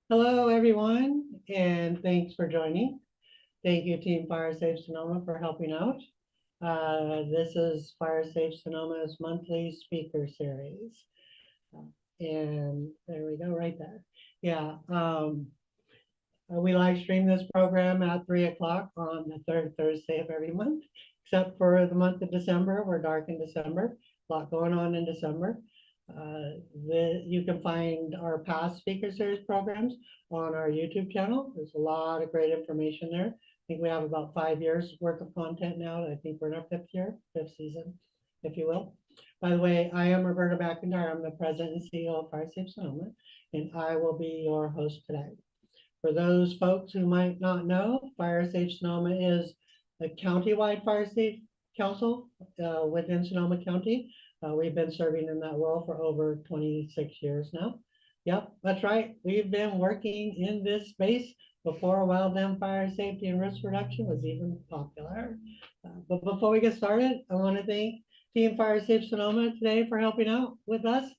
Hello, everyone, and thanks for joining. Thank you, Team Fire Safe Sonoma, for helping out. This is Fire Safe Sonoma's monthly speaker series. And there we go, right there. Yeah, we live stream this program at 3 o'clock on the third Thursday of every month, except for the month of December. We're dark in December, a lot going on in December. You can find our past speaker series programs on our YouTube channel. There's a lot of great information there. I think we have about 5 years worth of content now. I think we're in our fifth year, fifth season, if you will. By the way, I am Roberta McIntyre. I'm the president and CEO of Fire Safe Sonoma, and I will be your host today. For those folks who might not know, Fire Safe Sonoma is a county-wide fire safe council within Sonoma County. We've been serving in that role for over 26 years now. Yep, that's right. We've been working in this space before wildland fire safety and risk reduction was even popular. But before we get started, I want to thank Team Fire Safe Sonoma today for helping out with us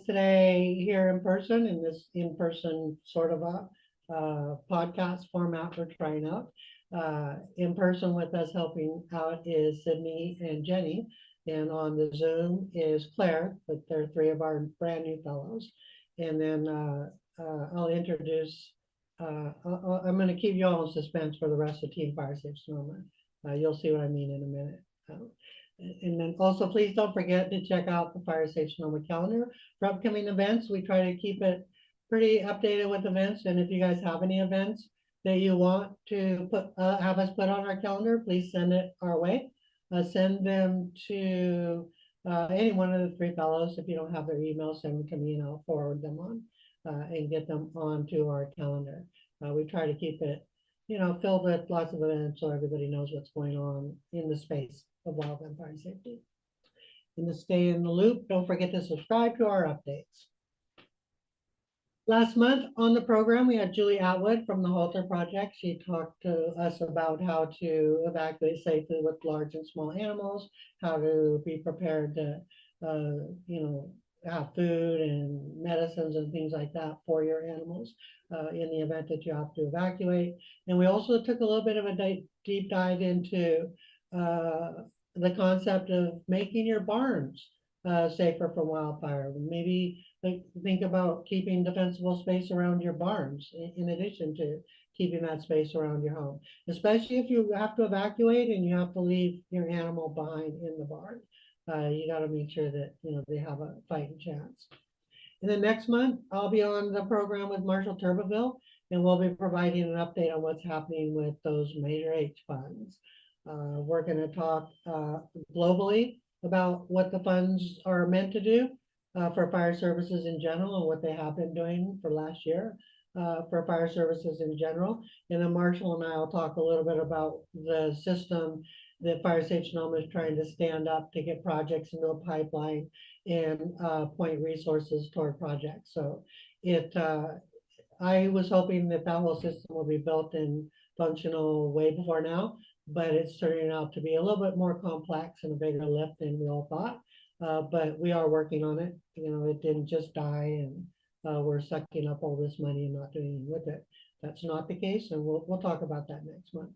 today here in person in this in-person sort of a podcast format we're trying out. In person with us helping out is Sydney and Jenny, and on the Zoom is Claire, but they're three of our brand new fellows. And then I'll introduce, I'm going to keep you all in suspense for the rest of Team Fire Safe Sonoma. You'll see what I mean in a minute. And then also, please don't forget to check out the Fire Safe Sonoma calendar for upcoming events. We try to keep it pretty updated with events. And if you guys have any events that you want to have us put on our calendar, please send it our way. Send them to any one of the three fellows. If you don't have their email, send them to me and I'll forward them on and get them onto our calendar. We try to keep it, filled with lots of events so everybody knows what's going on in the space of wildland fire safety. And to stay in the loop, don't forget to subscribe to our updates. Last month on the program, we had Julie Atwood from the Halter Project. She talked to us about how to evacuate safely with large and small animals, how to be prepared to, have food and medicines and things like that for your animals in the event that you have to evacuate. And we also took a little bit of a deep dive into the concept of making your barns safer from wildfire. Maybe think about keeping defensible space around your barns in addition to keeping that space around your home, especially if you have to evacuate and you have to leave your animal behind in the barn. You got to make sure that they have a fighting chance. And then next month, I'll be on the program with Marshall Turbeville, and we'll be providing an update on what's happening with those major H funds. We're going to talk globally about what the funds are meant to do for fire services in general and what they have been doing for last year for fire services in general. And then Marshall and I will talk a little bit about the system that Fire Safe Sonoma is trying to stand up to get projects into a pipeline and point resources toward projects. So I was hoping that whole system will be built and functional way before now, but it's turning out to be a little bit more complex and a bigger lift than we all thought. But we are working on it. It didn't just die and we're sucking up all this money and not doing anything with it. That's not the case, and we'll talk about that next month.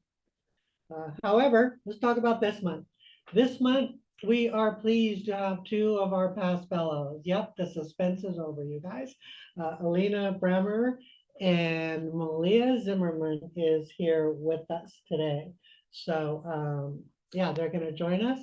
However, let's talk about this month. This month, we are pleased to have two of our past fellows. Yep, the suspense is over, you guys. Alena Brammer and Melia Zimmerman is here with us today. So yeah, they're going to join us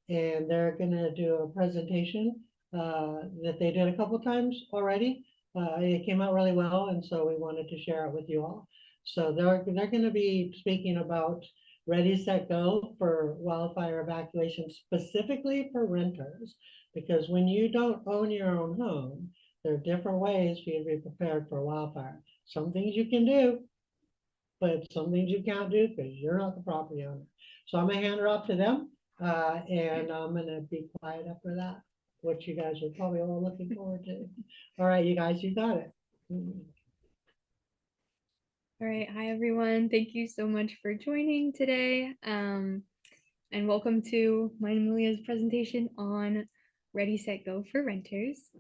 and they're going to do a presentation that they did a couple times already. It came out really well, and so we wanted to share it with you all. So they're going to be speaking about Ready, Set, Go for wildfire evacuation, specifically for renters, because when you don't own your own home, there are different ways for you to be prepared for wildfire. Some things you can do, but some things you can't do because you're not the property owner. So I'm gonna hand her off to them, and I'm gonna be quiet after that, which you guys are probably all looking forward to. All right, you guys, you got it. All right, hi everyone. Thank you so much for joining today. And welcome to mine and Melia's presentation on Ready, Set, Go for renters.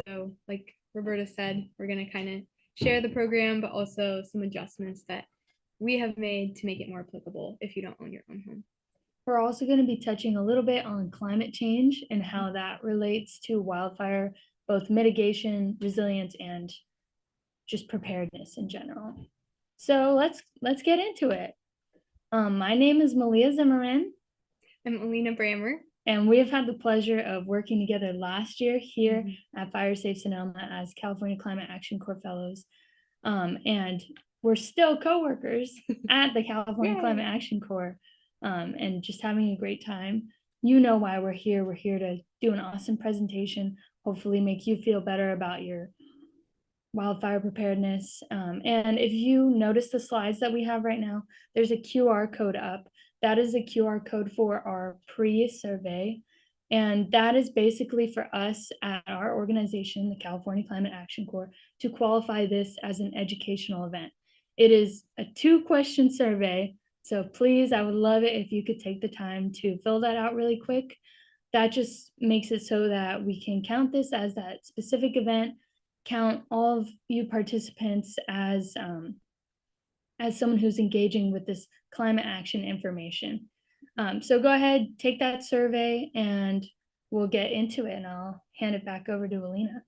So like Roberta said, we're gonna kind of share the program, but also some adjustments that we have made to make it more applicable if you don't own your own home. We're also going to be touching a little bit on climate change and how that relates to wildfire, both mitigation, resilience, and just preparedness in general. So let's get into it. My name is Melia Zimmerman. I'm Alena Brammer. And we have had the pleasure of working together last year here at Fire Safe Sonoma as California Climate Action Corps Fellows. And we're still co-workers at the California Climate Action Corps, and just having a great time. You know why we're here. We're here to do an awesome presentation, hopefully make you feel better about your wildfire preparedness. And if you notice the slides that we have right now, there's a QR code up. That is a QR code for our pre-survey. And that is basically for us at our organization, the California Climate Action Corps, to qualify this as an educational event. It is a 2-question survey. So please, I would love it if you could take the time to fill that out really quick. That just makes it so that we can count this as that specific event, count all of you participants as someone who's engaging with this climate action information. So go ahead, take that survey, and we'll get into it, and I'll hand it back over to Alena.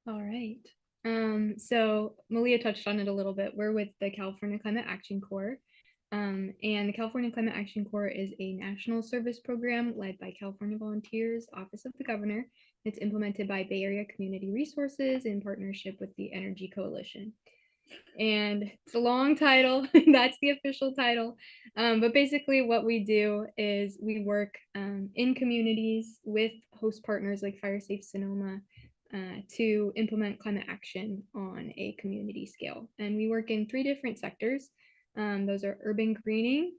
All right. So Melia touched on it a little bit. We're with the California Climate Action Corps. And the California Climate Action Corps is a national service program led by California Volunteers, Office of the Governor. It's implemented by Bay Area Community Resources in partnership with the Energy Coalition. And it's a long title. That's the official title. But basically what we do is we work in communities with host partners like Fire Safe Sonoma to implement climate action on a community scale. And we work in 3 different sectors. Those are urban greening,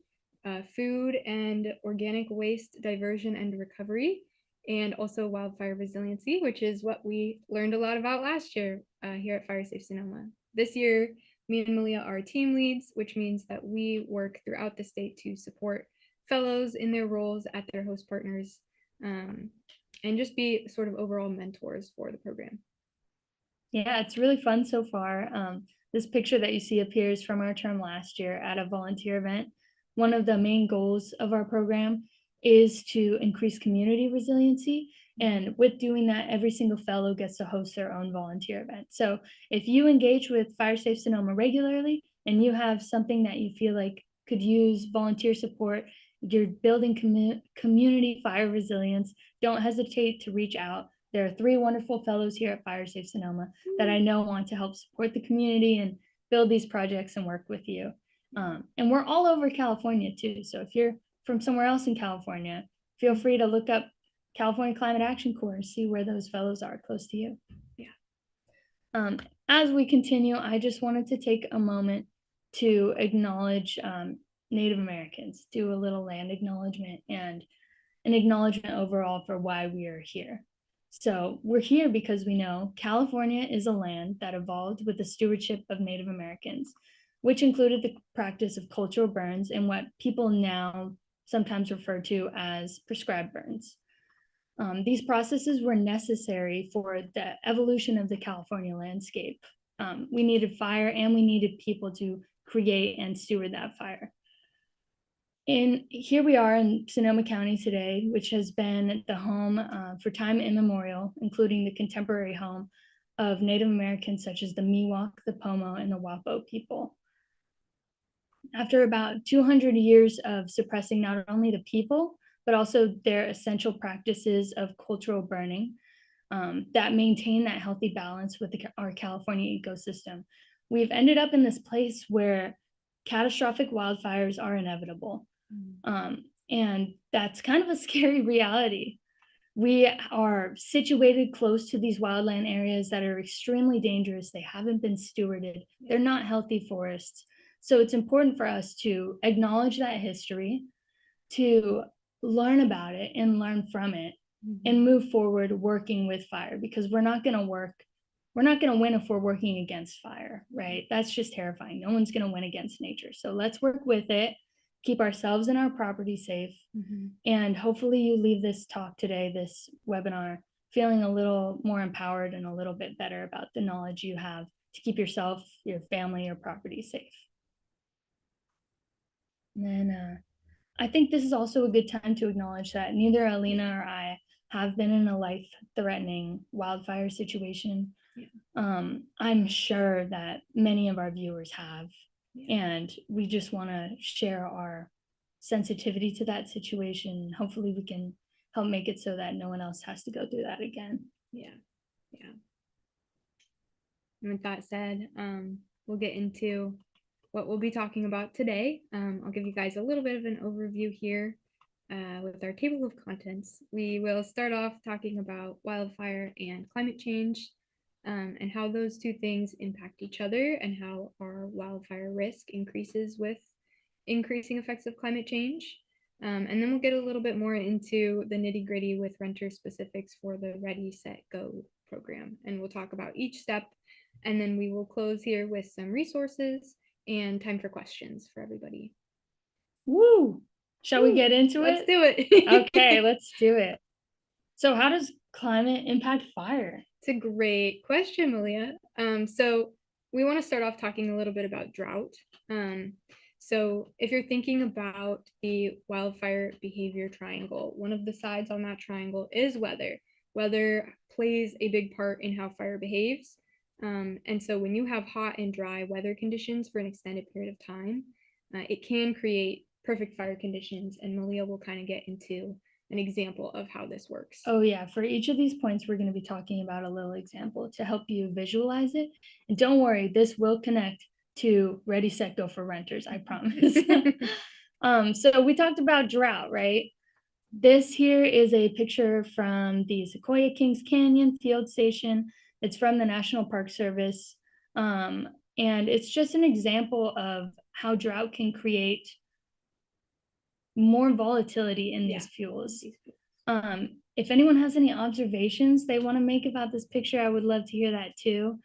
food and organic waste diversion and recovery, and also wildfire resiliency, which is what we learned a lot about last year here at Fire Safe Sonoma. This year, me and Melia are team leads, which means that we work throughout the state to support fellows in their roles at their host partners, and just be sort of overall mentors for the program. Yeah, it's really fun so far. This picture that you see appears from our term last year at a volunteer event. One of the main goals of our program is to increase community resiliency. And with doing that, every single fellow gets to host their own volunteer event. So if you engage with Fire Safe Sonoma regularly and you have something that you feel like could use volunteer support, you're building community fire resilience, don't hesitate to reach out. There are 3 wonderful fellows here at Fire Safe Sonoma that I know want to help support the community and build these projects and work with you. And we're all over California too. So if you're from somewhere else in California, feel free to look up California Climate Action Corps and see where those fellows are close to you. Yeah. As we continue, I just wanted to take a moment to acknowledge Native Americans, do a little land acknowledgement and an acknowledgement overall for why we are here. So we're here because we know California is a land that evolved with the stewardship of Native Americans, which included the practice of cultural burns and what people now sometimes refer to as prescribed burns. These processes were necessary for the evolution of the California landscape. We needed fire and we needed people to create and steward that fire. And here we are in Sonoma County today, which has been the home for time immemorial, including the contemporary home of Native Americans such as the Miwok, the Pomo, and the Wapo people. After about 200 years of suppressing not only the people, but also their essential practices of cultural burning that maintain that healthy balance with our California ecosystem, we've ended up in this place where catastrophic wildfires are inevitable. And that's kind of a scary reality. We are situated close to these wildland areas that are extremely dangerous. They haven't been stewarded. They're not healthy forests. So it's important for us to acknowledge that history, to learn about it and learn from it, and move forward working with fire, because we're not going to win if we're working against fire, right? That's just terrifying. No one's going to win against nature. So let's work with it, keep ourselves and our property safe. And hopefully you leave this talk today, this webinar, feeling a little more empowered and a little bit better about the knowledge you have to keep yourself, your family, your property safe. And then I think this is also a good time to acknowledge that neither Alena or I have been in a life-threatening wildfire situation. I'm sure that many of our viewers have, and we just want to share our sensitivity to that situation. Hopefully we can help make it so that no one else has to go through that again. Yeah. And with that said, we'll get into what we'll be talking about today. I'll give you guys a little bit of an overview here with our table of contents. We will start off talking about wildfire and climate change, and how those two things impact each other, and how our wildfire risk increases with increasing effects of climate change. And then we'll get a little bit more into the nitty gritty with renter specifics for the Ready, Set, Go program. And we'll talk about each step. And then we will close here with some resources and time for questions for everybody. Woo! Shall we get into it? Let's do it. Okay, let's do it. So how does climate impact fire? It's a great question, Melia. So we want to start off talking a little bit about drought. So if you're thinking about the wildfire behavior triangle, one of the sides on that triangle is weather. Weather plays a big part in how fire behaves. And so when you have hot and dry weather conditions for an extended period of time, it can create perfect fire conditions. And Melia will kind of get into an example of how this works. Oh yeah, for each of these points, we're going to be talking about a little example to help you visualize it. And don't worry, this will connect to Ready, Set, Go for renters, I promise. So we talked about drought, right? This here is a picture from the Sequoia Kings Canyon field station. It's from the National Park Service. And it's just an example of how drought can create more volatility in these fuels. If anyone has any observations they want to make about this picture, I would love to hear that too.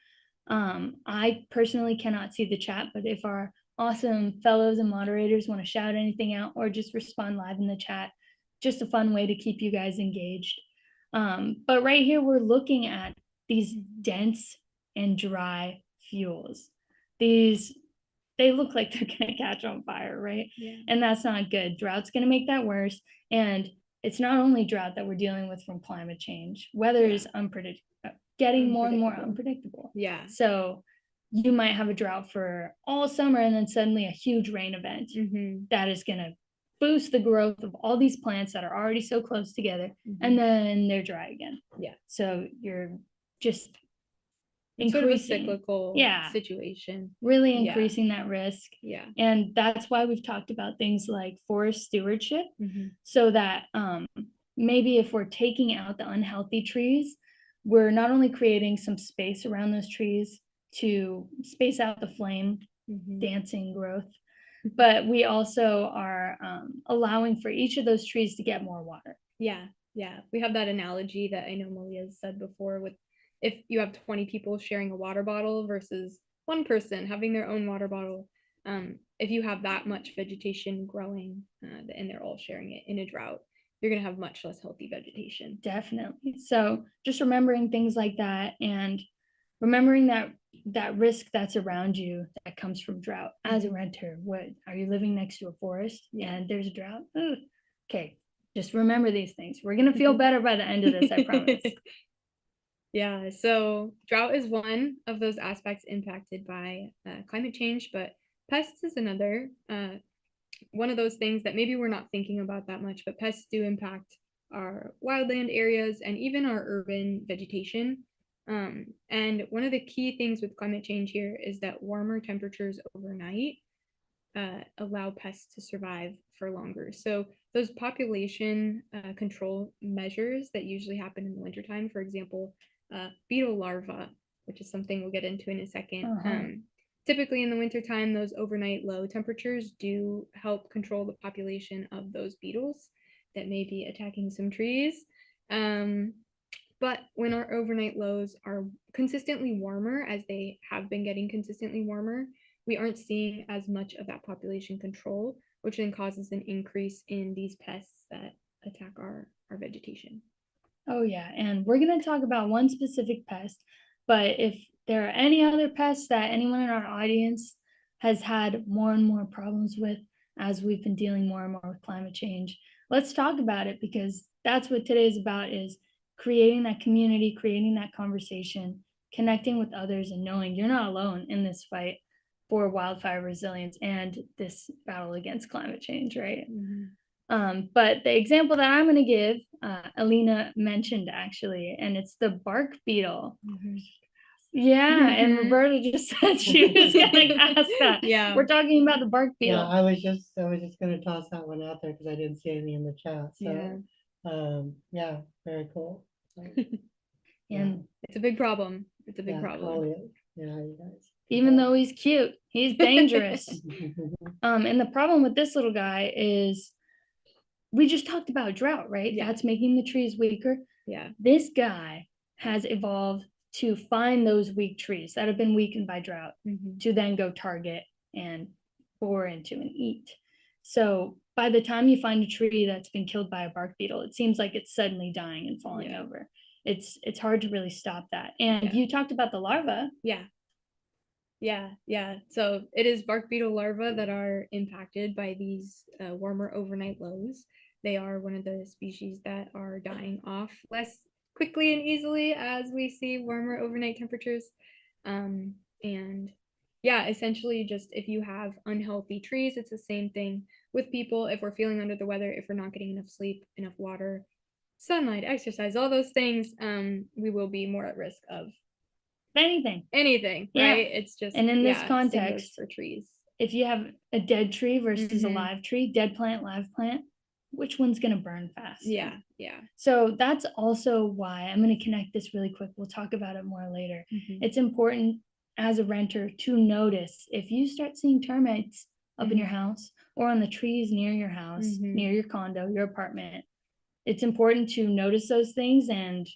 I personally cannot see the chat, but if our awesome fellows and moderators want to shout anything out or just respond live in the chat, just a fun way to keep you guys engaged. But right here, we're looking at these dense and dry fuels. They look like they're going to catch on fire, right? Yeah. And that's not good. Drought's going to make that worse. And it's not only drought that we're dealing with from climate change. Weather is getting more and more unpredictable. Yeah. So you might have a drought for all summer and then suddenly a huge rain event that is going to boost the growth of all these plants that are already so close together, and then they're dry again. Yeah. So you're just it's sort of a cyclical situation. Really increasing that risk. Yeah. And that's why we've talked about things like forest stewardship, so that maybe if we're taking out the unhealthy trees, we're not only creating some space around those trees to space out the flame dancing growth, but we also are allowing for each of those trees to get more water. Yeah. We have that analogy that I know Melia said before with if you have 20 people sharing a water bottle versus one person having their own water bottle, if you have that much vegetation growing and they're all sharing it in a drought, you're going to have much less healthy vegetation. Definitely. So just remembering things like that and remembering that risk that's around you that comes from drought. As a renter, what are you living next to a forest and there's a drought? Ooh. Okay, just remember these things. We're going to feel better by the end of this, I promise. Yeah, so drought is one of those aspects impacted by climate change, but pests is another. One of those things that maybe we're not thinking about that much, but pests do impact our wildland areas and even our urban vegetation. And one of the key things with climate change here is that warmer temperatures overnight allow pests to survive for longer. So those population control measures that usually happen in the wintertime, for example, beetle larvae, which is something we'll get into in a second. Typically in the wintertime, those overnight low temperatures do help control the population of those beetles that may be attacking some trees. But when our overnight lows are consistently warmer, as they have been getting consistently warmer, we aren't seeing as much of that population control, which then causes an increase in these pests that attack our vegetation. Oh yeah, and we're going to talk about one specific pest, but if there are any other pests that anyone in our audience has had more and more problems with as we've been dealing more and more with climate change, let's talk about it, because that's what today is about, is creating that community, creating that conversation, connecting with others, and knowing you're not alone in this fight for wildfire resilience and this battle against climate change, right? But the example that I'm going to give, Alena mentioned actually, and it's the bark beetle. Yeah, and Roberta just said she was going to ask that. Yeah. We're talking about the bark Yeah, beetle. I was just gonna toss that one out there because I didn't see anything in the chat. So, yeah, very cool. So, And it's a big problem. It's a big yeah, problem. totally is. Yeah, you guys. even though he's cute, he's dangerous. And the problem with this little guy is we just talked about drought, right? Yeah. That's making the trees weaker. Yeah. This guy has evolved to find those weak trees that have been weakened by drought to then go target and bore into and eat. So by the time you find a tree that's been killed by a bark beetle, it seems like it's suddenly dying and falling over. It's hard to really stop that. And you talked about the larva. Yeah. So it is bark beetle larvae that are impacted by these warmer overnight lows. They are one of the species that are dying off less quickly and easily as we see warmer overnight temperatures. And yeah, essentially just if you have unhealthy trees, it's the same thing with people. If we're feeling under the weather, if we're not getting enough sleep, enough water, sunlight, exercise, all those things, we will be more at risk of Anything, right? It's just, and in this same goes context for trees. If you have a dead tree versus a live tree, dead plant, live plant, which one's going to burn fast? Yeah. So that's also why I'm going to connect this really quick. We'll talk about it more later. It's important as a renter to notice if you start seeing termites up in your house or on the trees near your house, near your condo, your apartment. It's important to notice those things and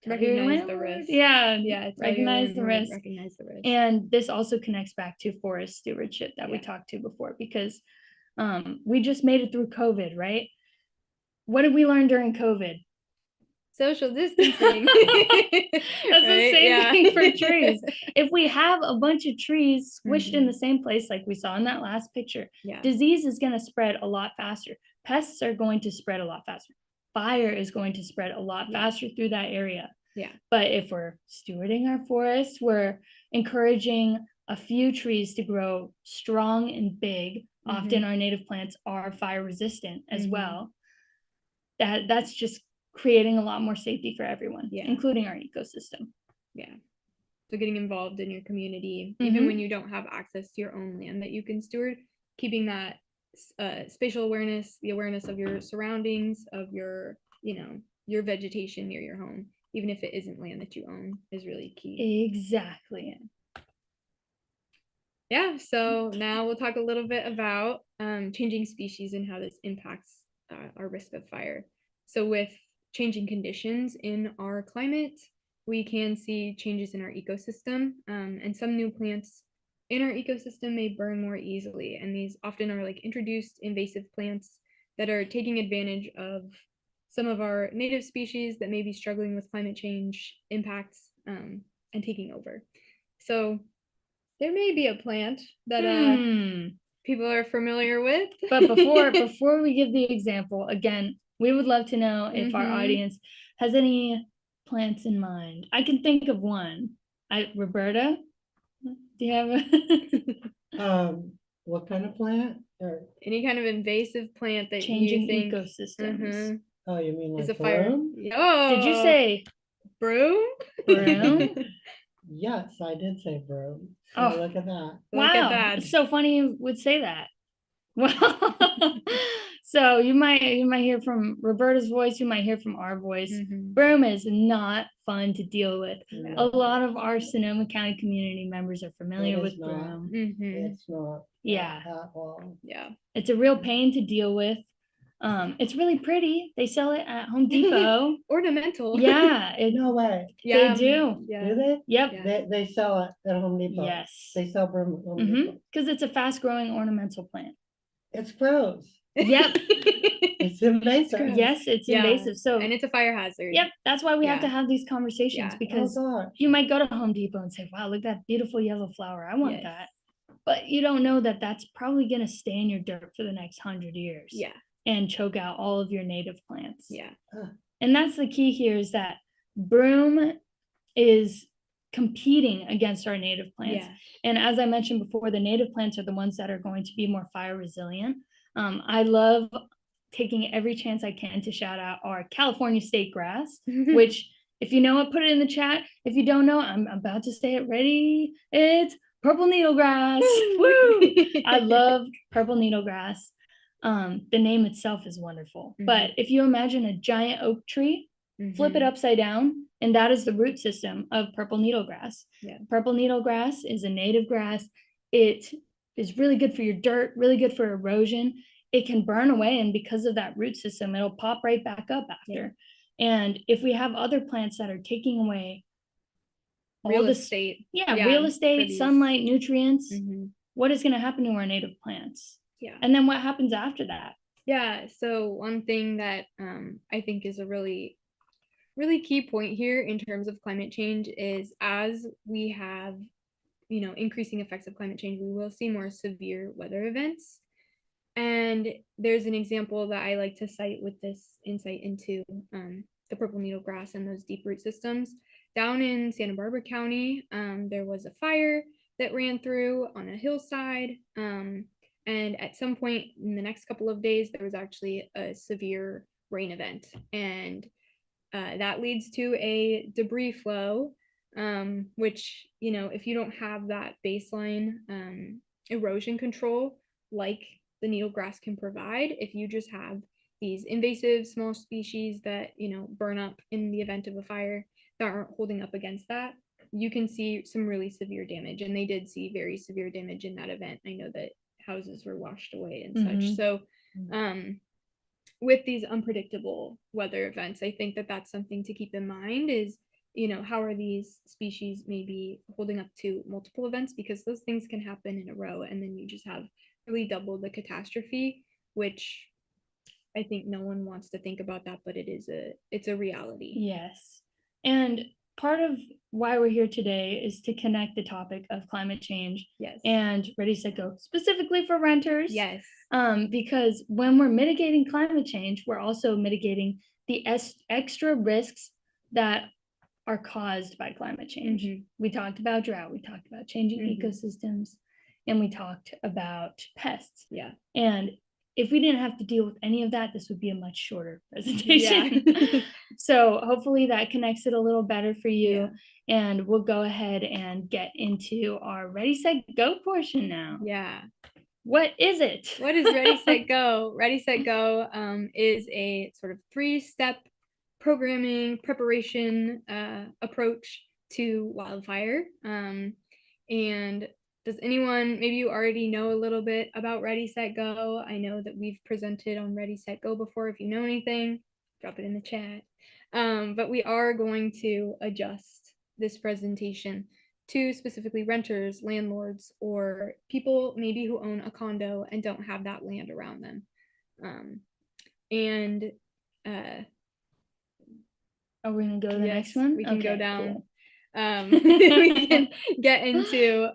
recognize the risk. Recognize the risk. And this also connects back to forest stewardship that we talked to before, because we just made it through COVID, right? What did we learn during COVID? Social distancing. That's the same thing for trees. If we have a bunch of trees squished in the same place, like we saw in that last picture, disease is going to spread a lot faster. Pests are going to spread a lot faster. Fire is going to spread a lot faster through that area. But if we're stewarding our forests, we're encouraging a few trees to grow strong and big. Often our native plants are fire resistant as well. That's just creating a lot more safety for everyone, including our ecosystem. So getting involved in your community, even when you don't have access to your own land that you can steward, keeping that spatial awareness, the awareness of your surroundings, of your, your vegetation near your home, even if it isn't land that you own, is really key. Exactly. Yeah, so now we'll talk a little bit about changing species and how this impacts our risk of fire. So with changing conditions in our climate, we can see changes in our ecosystem, and some new plants in our ecosystem may burn more easily. And these often are like introduced invasive plants that are taking advantage of some of our native species that may be struggling with climate change impacts and taking over. So there may be a plant that people are familiar with. But before we give the example, again, we would love to know if our audience has any plants in mind. I can think of one. Roberta, do you have what kind of plant? Or any kind of invasive plant that changing you think ecosystems? Oh, you mean like is a fire? broom? Oh, did you say broom? Broom? Yes, I did say broom. So Oh, look at that. Wow, Look at that. It's so funny you would say that. Well, so you might hear from Roberta's voice, you might hear from our voice. Broom is not fun to deal with. No. A lot of our Sonoma County community members are familiar with broom. It's not. Yeah. At all. Yeah. It's a real pain to deal with. It's really pretty. They sell it at Home Depot. Ornamental. Yeah. No way. They do. Yeah. Do they? Yep. Yeah. They sell it at Home Depot. Yes. They sell broom at Home Depot. Because it's a fast growing ornamental plant. It's gross. Yep. It's invasive. gross. Yes, it's Yeah, invasive. So and it's a fire hazard. yep, that's why we have to Yeah. have these conversations, Yeah. because Oh, you might go to Home Depot and say, wow, look at that beautiful yellow flower. I want Yes. that. But you don't know that that's probably going to stay in your dirt for the next 100 years. Yeah. And choke out all of your native plants. Yeah. And that's the key here, is that broom is competing against our native plants. Yeah. And as I mentioned before, the native plants are the ones that are going to be more fire resilient. I love taking every chance I can to shout out our California state grass, which, if you know it, put it in the chat. If you don't know, I'm about to say it. Ready? It's purple needlegrass. Woo! I love purple needlegrass. The name itself is wonderful. But if you imagine a giant oak tree, flip it upside down, and that is the root system of purple needlegrass. Yeah. Purple needlegrass is a native grass. It is really good for your dirt, really good for erosion. It can burn away, and because of that root system, it'll pop right back up after. Yeah. And if we have other plants that are taking away real estate, real estate, sunlight, nutrients, what is going to happen to our native plants? Yeah. And then what happens after that? Yeah. So one thing that I think is a really key point here in terms of climate change is, as we have, increasing effects of climate change, we will see more severe weather events. And there's an example that I like to cite with this insight into the purple needlegrass and those deep root systems. Down in Santa Barbara County, there was a fire that ran through on a hillside. And at some point in the next couple of days, there was actually a severe rain event. And that leads to a debris flow, which, if you don't have that baseline erosion control like the needlegrass can provide, if you just have these invasive small species that, burn up in the event of a fire that aren't holding up against that, you can see some really severe damage. And they did see very severe damage in that event. I know that houses were washed away and such. So, with these unpredictable weather events, I think that that's something to keep in mind is, how are these species maybe holding up to multiple events, because those things can happen in a row, and then you just have really double the catastrophe, which I think no one wants to think about that, but it's a reality. Yes. And part of why we're here today is to connect the topic of climate change and Ready, Set, Go, specifically for renters. Yes. Because when we're mitigating climate change, we're also mitigating the extra risks that are caused by climate change. We talked about drought, we talked about changing ecosystems, and we talked about pests. Yeah. And if we didn't have to deal with any of that, this would be a much shorter presentation. Yeah. So hopefully that connects it a little better for you. Yeah. And we'll go ahead and get into our Ready, Set, Go portion now. Yeah. What is it? What is Ready, Set, Go? Ready, Set, Go is a sort of 3-step programming preparation approach to wildfire. And does anyone, maybe you already know a little bit about Ready, Set, Go. I know that we've presented on Ready, Set, Go before. If you know anything, drop it in the chat. But we are going to adjust this presentation to specifically renters, landlords, or people maybe who own a condo and don't have that land around them. Are we gonna go to the next one? We can go down. Cool. We can get into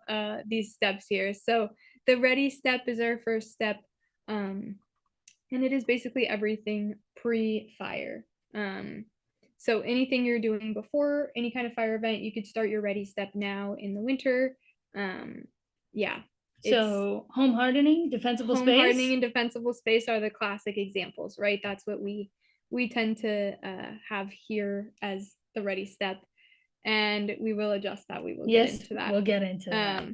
these steps here. So the ready step is our first step, and it is basically everything pre-fire. So anything you're doing before any kind of fire event, you could start your ready step now in the winter. So home hardening, defensible space. Home hardening and defensible space are the classic examples, right? That's what we tend to have here as the ready step. And we will adjust that. We will get into that. We'll get into that.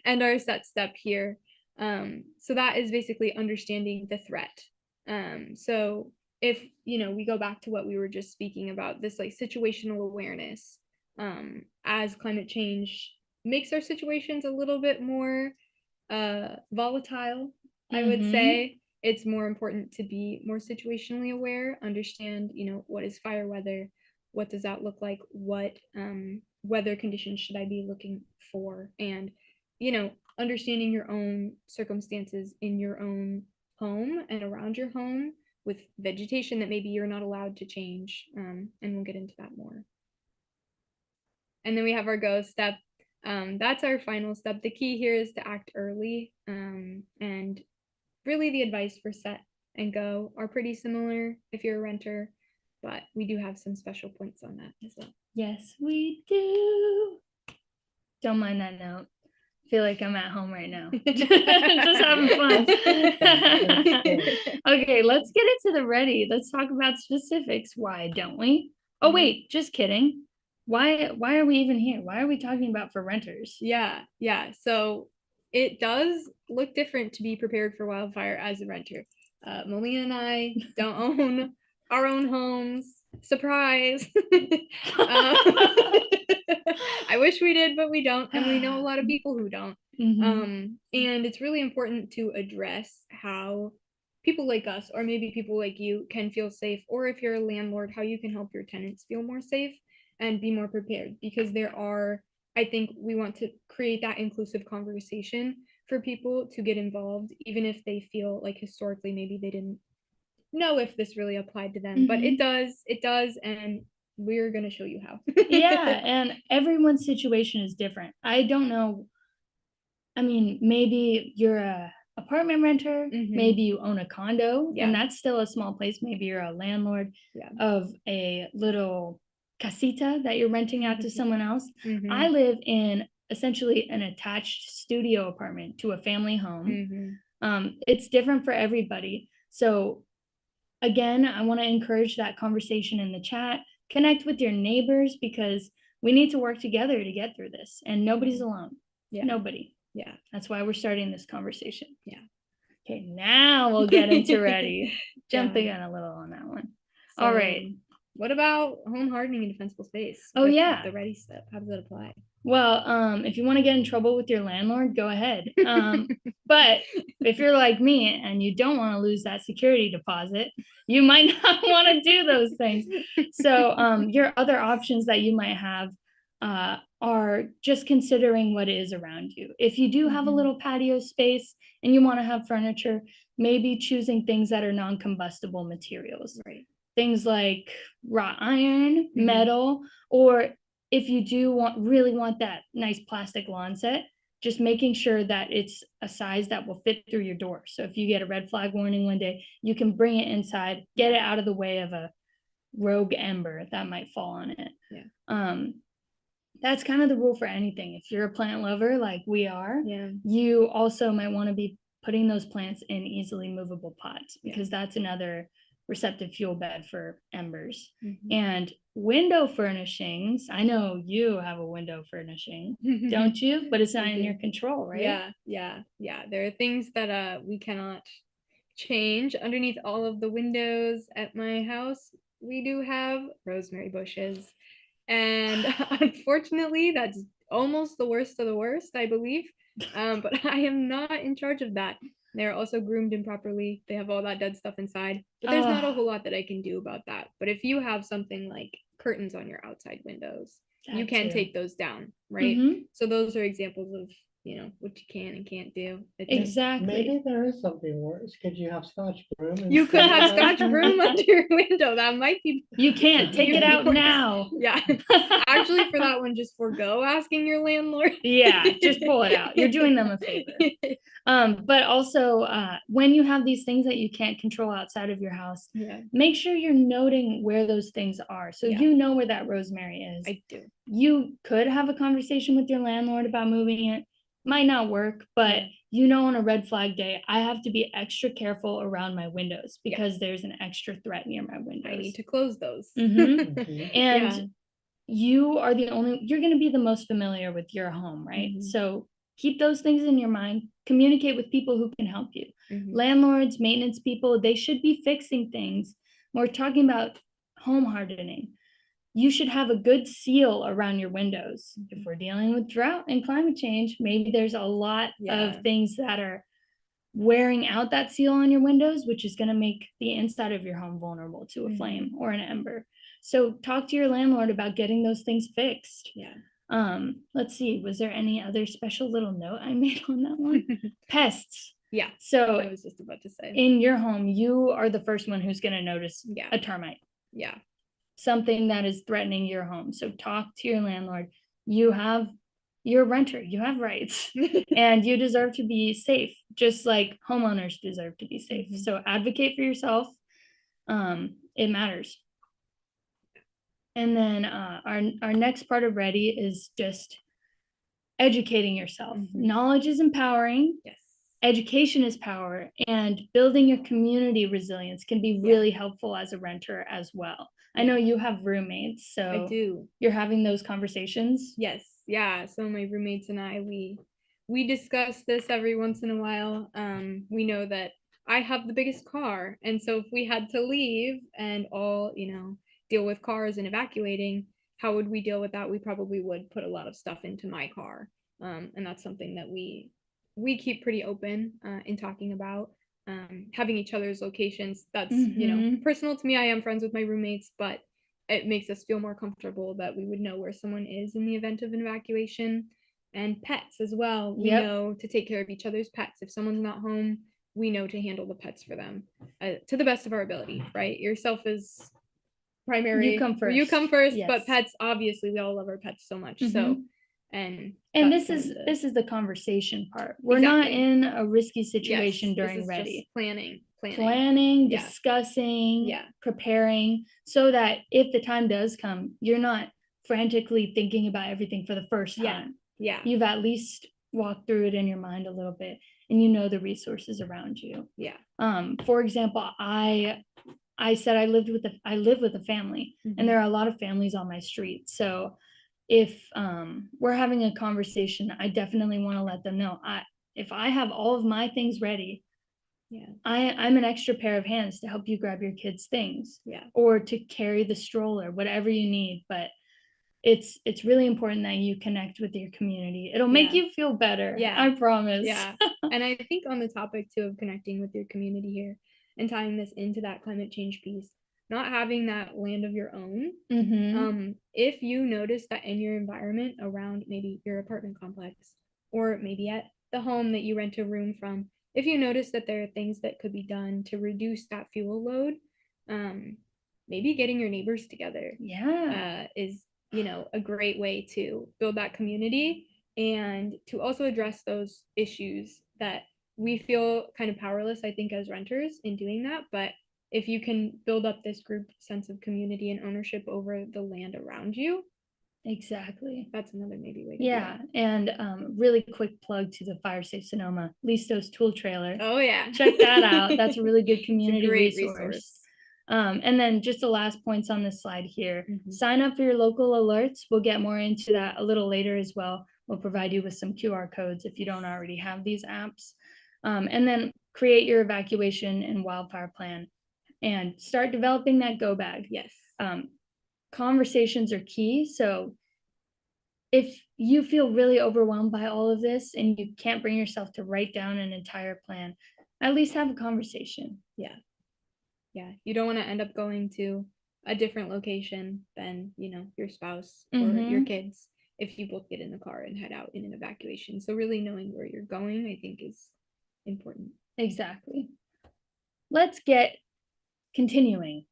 And our set step here. So that is basically understanding the threat. So if, we go back to what we were just speaking about, this like situational awareness, as climate change makes our situations a little bit more volatile, I would say, it's more important to be more situationally aware, understand, what is fire weather? What does that look like? What weather conditions should I be looking for? And, understanding your own circumstances in your own home and around your home with vegetation that maybe you're not allowed to change. And we'll get into that more. And then we have our go step. That's our final step. The key here is to act early. And really the advice for set and go are pretty similar if you're a renter, but we do have some special points on that as well. Yes, we do. Don't mind that note. Feel like I'm at home right now. Just having fun. Okay, let's get into the ready. Let's talk about specifics. Why don't we? Oh, wait, just kidding. Why are we even here? Why are we talking about for renters? Yeah. So it does look different to be prepared for wildfire as a renter. Melia and I don't own our own homes. Surprise. I wish we did, but we don't. And we know a lot of people who don't. And it's really important to address how people like us, or maybe people like you, can feel safe, or if you're a landlord, how you can help your tenants feel more safe and be more prepared, because I think we want to create that inclusive conversation for people to get involved, even if they feel like historically maybe they didn't know if this really applied to them, but it does, and we're going to show you how. Yeah, and everyone's situation is different. I don't know. I mean, maybe you're a apartment renter, maybe you own a condo, and that's still a small place. Maybe you're a landlord of a little casita that you're renting out to someone else. I live in essentially an attached studio apartment to a family home. It's different for everybody. So again, I want to encourage that conversation in the chat. Connect with your neighbors, because we need to work together to get through this, and nobody's alone. Nobody. That's why we're starting this conversation. Okay, now we'll get into ready. Jumping in a little on that one. So, all right. What about home hardening and defensible space? Oh, yeah. The ready step. How does that apply? Well, if you want to get in trouble with your landlord, go ahead. But if you're like me and you don't want to lose that security deposit, you might not want to do those things. So your other options that you might have are just considering what is around you. If you do have a little patio space and you want to have furniture, maybe choosing things that are non-combustible materials. Right. Things like wrought iron, metal, or if you do really want that nice plastic lawn set, just making sure that it's a size that will fit through your door. So if you get a red flag warning one day, you can bring it inside, get it out of the way of a rogue ember that might fall on it. That's kind of the rule for anything. If you're a plant lover like we are, you also might want to be putting those plants in easily movable pots, because that's another receptive fuel bed for embers. And window furnishings, I know you have a window furnishing, don't you? But it's not in your control, right? Yeah. There are things that we cannot change. Underneath all of the windows at my house, we do have rosemary bushes. And unfortunately, that's almost the worst of the worst, I believe. But I am not in charge of that. They're also groomed improperly. They have all that dead stuff inside. But there's not a whole lot that I can do about that. But if you have something like curtains on your outside windows, you can take those down, right? So those are examples of, what you can and can't do. Exactly. Maybe there is something worse. Could you have Scotch broom? You could have Scotch broom under your window. That might be. You can't take it out now. Yeah. Actually, for that one, just forgo asking your landlord. Yeah, just pull it out. You're doing them a favor. But also, when you have these things that you can't control outside of your house, make sure you're noting where those things are. So you know where that rosemary is. I do. You could have a conversation with your landlord about moving it. Might not work, but on a red flag day, I have to be extra careful around my windows, because there's an extra threat near my windows. I need to close those. And you're going to be the most familiar with your home, right? So keep those things in your mind. Communicate with people who can help you. Landlords, maintenance people, they should be fixing things. We're talking about home hardening. You should have a good seal around your windows. If we're dealing with drought and climate change, maybe there's a lot of things that are wearing out that seal on your windows, which is going to make the inside of your home vulnerable to a flame or an ember. So talk to your landlord about getting those things fixed. Let's see, was there any other special little note I made on that one? Pests. Yeah. So I was just about to say. in your home, you are the first one who's going to notice Yeah. a termite, Yeah. something that is threatening your home. So talk to your landlord. You're a renter, you have rights, and you deserve to be safe, just like homeowners deserve to be safe. So advocate for yourself. It matters. And then our next part of Ready is just educating yourself. Knowledge is empowering. Yes. Education is power, and building your community resilience can be really helpful as a renter as well. I know you have roommates, so I do. You're having those conversations. Yes. Yeah. So my roommates and I, we discuss this every once in a while. We know that I have the biggest car, and so if we had to leave and all, deal with cars and evacuating, how would we deal with that? We probably would put a lot of stuff into my car, and that's something that we keep pretty open in talking about. Having each other's locations, that's personal to me. I am friends with my roommates, but it makes us feel more comfortable that we would know where someone is in the event of an evacuation. And pets as well. We know to take care of each other's pets. If someone's not home, we know to handle the pets for them to the best of our ability, right? Yourself is primary. You come first. You come first, Yes. but pets, obviously, we all love our pets so much. So, and this is the conversation part. We're not in a risky situation during Ready. Planning, discussing, preparing, so that if the time does come, you're not frantically thinking about everything for the first time. Yeah. You've at least walked through it in your mind a little bit, and you know the resources around you. Yeah. For example, I said I live with a family, and there are a lot of families on my street. So if we're having a conversation, I definitely want to let them know if I have all of my things ready, I'm an extra pair of hands to help you grab your kids' things, or to carry the stroller, whatever you need. But it's really important that you connect with your community. It'll make you feel better. I promise. Yeah. And I think on the topic too of connecting with your community here and tying this into that climate change piece, not having that land of your own. If you notice that in your environment around maybe your apartment complex, or maybe at the home that you rent a room from, if you notice that there are things that could be done to reduce that fuel load, maybe getting your neighbors together is a great way to build that community and to also address those issues that we feel kind of powerless, I think, as renters in doing that. But if you can build up this group sense of community and ownership over the land around you, exactly, that's another maybe way to do it. And really quick plug to the Fire Safe Sonoma Listo's tool trailer. Oh yeah, check that out. That's a really good community resource. And then just the last points on this slide here. Sign up for your local alerts. We'll get more into that a little later as well. We'll provide you with some QR codes if you don't already have these apps. And then create your evacuation and wildfire plan and start developing that go bag. Yes. Conversations are key. So if you feel really overwhelmed by all of this and you can't bring yourself to write down an entire plan, at least have a conversation. Yeah, you don't want to end up going to a different location than, your spouse or your kids if you both get in the car and head out in an evacuation. So really knowing where you're going, I think, is important. Exactly. Let's get continuing.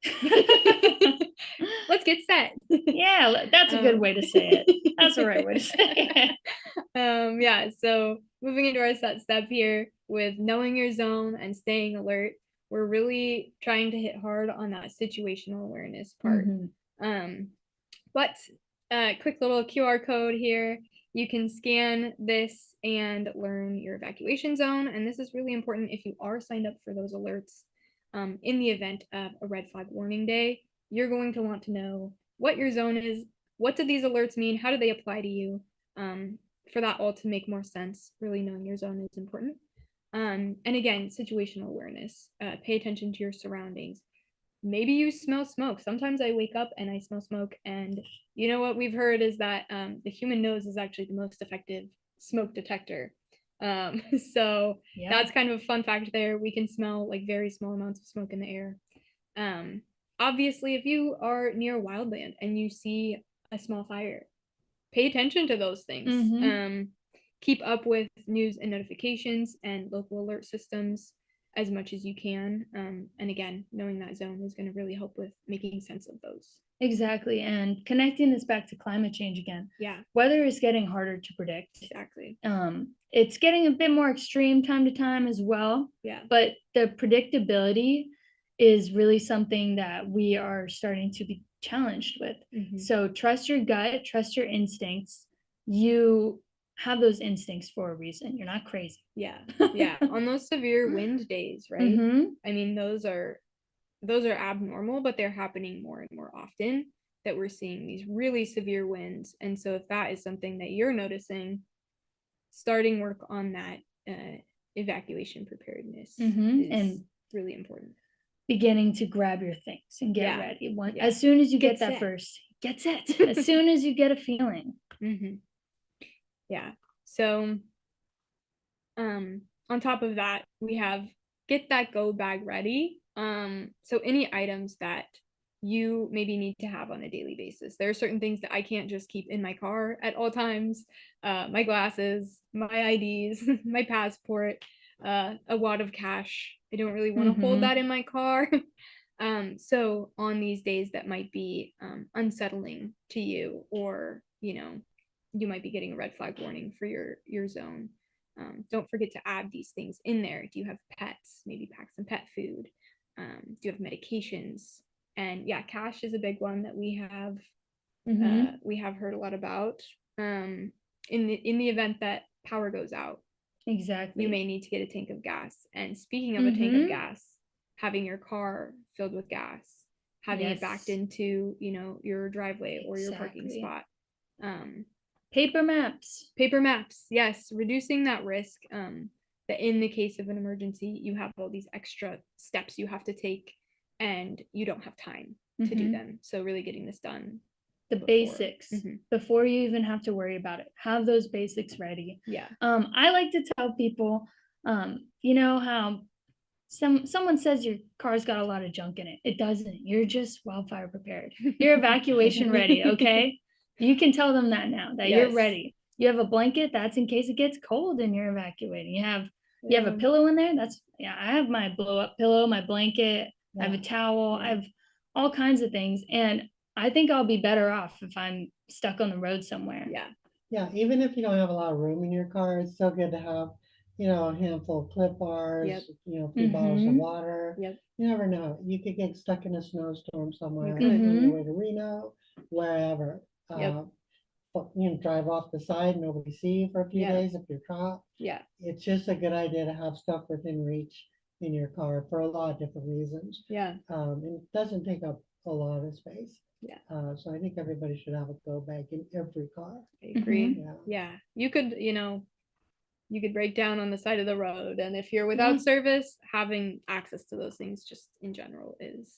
Let's get set. Yeah, that's a good way to say it. That's the right way to say it. So moving into our set step here with knowing your zone and staying alert, we're really trying to hit hard on that situational awareness part. But quick little QR code here. You can scan this and learn your evacuation zone. And this is really important if you are signed up for those alerts. In the event of a red flag warning day, you're going to want to know what your zone is. What do these alerts mean? How do they apply to you? For that all to make more sense, really knowing your zone is important. And again, situational awareness. Pay attention to your surroundings. Maybe you smell smoke. Sometimes I wake up and I smell smoke, and what we've heard is that the human nose is actually the most effective smoke detector. So that's kind of a fun fact there. We can smell like very small amounts of smoke in the air. Obviously, if you are near wildland and you see a small fire, pay attention to those things. keep up with news and notifications and local alert systems as much as you can. And again, knowing that zone is going to really help with making sense of those. Exactly. And connecting this back to climate change again. Yeah, Weather is getting harder to predict. exactly. It's getting a bit more extreme time to time as well. Yeah. But the predictability is really something that we are starting to be challenged with. Mhm. So trust your gut, trust your instincts. You have those instincts for a reason. You're not crazy. Yeah. Yeah. On those severe wind days, right? Mhm. I mean, those are abnormal, but they're happening more and more often, that we're seeing these really severe winds. And so if that is something that you're noticing, starting work on that evacuation preparedness Mhm. is And really important. beginning to grab your things and get Yeah. ready. Yeah. As soon as you Get get that set. first, get set. As soon as you get a feeling. Mhm. Yeah. So on top of that, we have get that go bag ready. So any items that you maybe need to have on a daily basis. There are certain things that I can't just keep in my car at all times. My glasses, my IDs, my passport, a wad of cash. I don't really want to hold that in my car. So on these days that might be unsettling to you, or you might be getting a red flag warning for your zone. Don't forget to add these things in there. Do you have pets? Maybe pack some pet food. Do you have medications? And yeah, cash is a big one that we have heard a lot about. In the event that power goes out, Exactly. you may need to get a tank of gas. And speaking of a tank of gas, having your car filled with gas, having it backed into your driveway or your parking spot. Paper maps. Yes, reducing that risk, that in the case of an emergency you have all these extra steps you have to take and you don't have time to do them. So really getting this done, the basics before you even have to worry about it. Have those basics ready. Yeah. I like to tell people, you know how someone says your car's got a lot of junk in it. It doesn't. You're just wildfire prepared. You're evacuation ready. Okay. You can tell them that now, that you're ready. You have a blanket, that's in case it gets cold and you're evacuating. You have a pillow in there. I have my blow up pillow, my blanket, I have a towel, I have all kinds of things. And I think I'll be better off if I'm stuck on the road somewhere. Yeah, even if you don't have a lot of room in your car, it's still good to have, a handful of clip bars, a few bottles of water. You never know. You could get stuck in a snowstorm somewhere on your way to Reno, wherever. Drive off the side, nobody see you for a few days if you're caught. It's just a good idea to have stuff within reach in your car for a lot of different reasons. And it doesn't take up a lot of space. So I think everybody should have a go bag in every car. I agree. You could break down on the side of the road, and if you're without service, having access to those things just in general is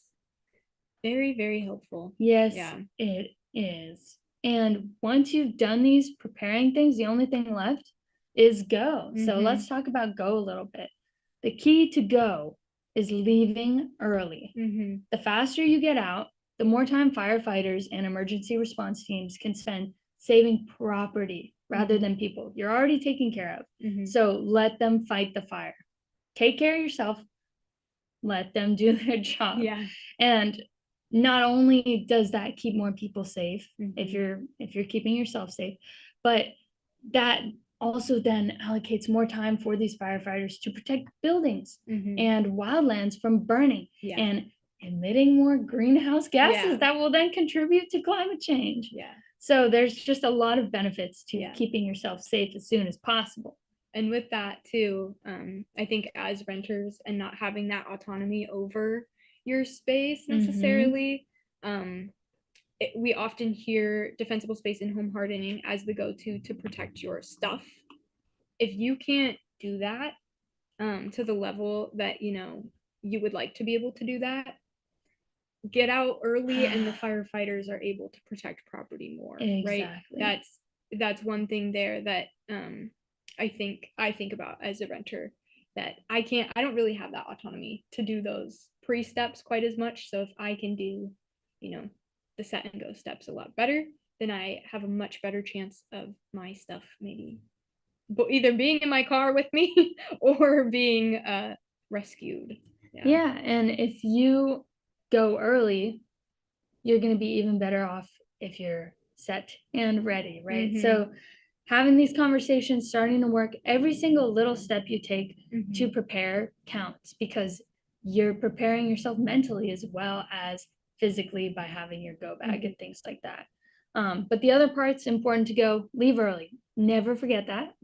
very, very helpful. Yes, it is. And once you've done these preparing things, the only thing left is go. So let's talk about go a little bit. The key to go is leaving early. The faster you get out, the more time firefighters and emergency response teams can spend saving property rather than people you're already taking care of. So let them fight the fire. Take care of yourself. Let them do their job. And not only does that keep more people safe, if you're keeping yourself safe, but that also then allocates more time for these firefighters to protect buildings and wildlands from burning and emitting more greenhouse gases that will then contribute to climate change. So there's just a lot of benefits to keeping yourself safe as soon as possible. And with that too, I think as renters and not having that autonomy over your space necessarily, we often hear defensible space and home hardening as the go-to to protect your stuff. If you can't do that to the level that you would like to be able to do that, get out early and the firefighters are able to protect property more. Right? That's one thing there that I think about as a renter, that I don't really have that autonomy to do those pre-steps quite as much. So if I can do the set and go steps a lot better, then I have a much better chance of my stuff maybe either being in my car with me or being rescued. Yeah, and if you go early, you're going to be even better off if you're set and ready, right? So having these conversations, starting to work, every single little step you take to prepare counts, because you're preparing yourself mentally as well as physically by having your go bag and things like that. But the other part's important to go, leave early. Never forget that.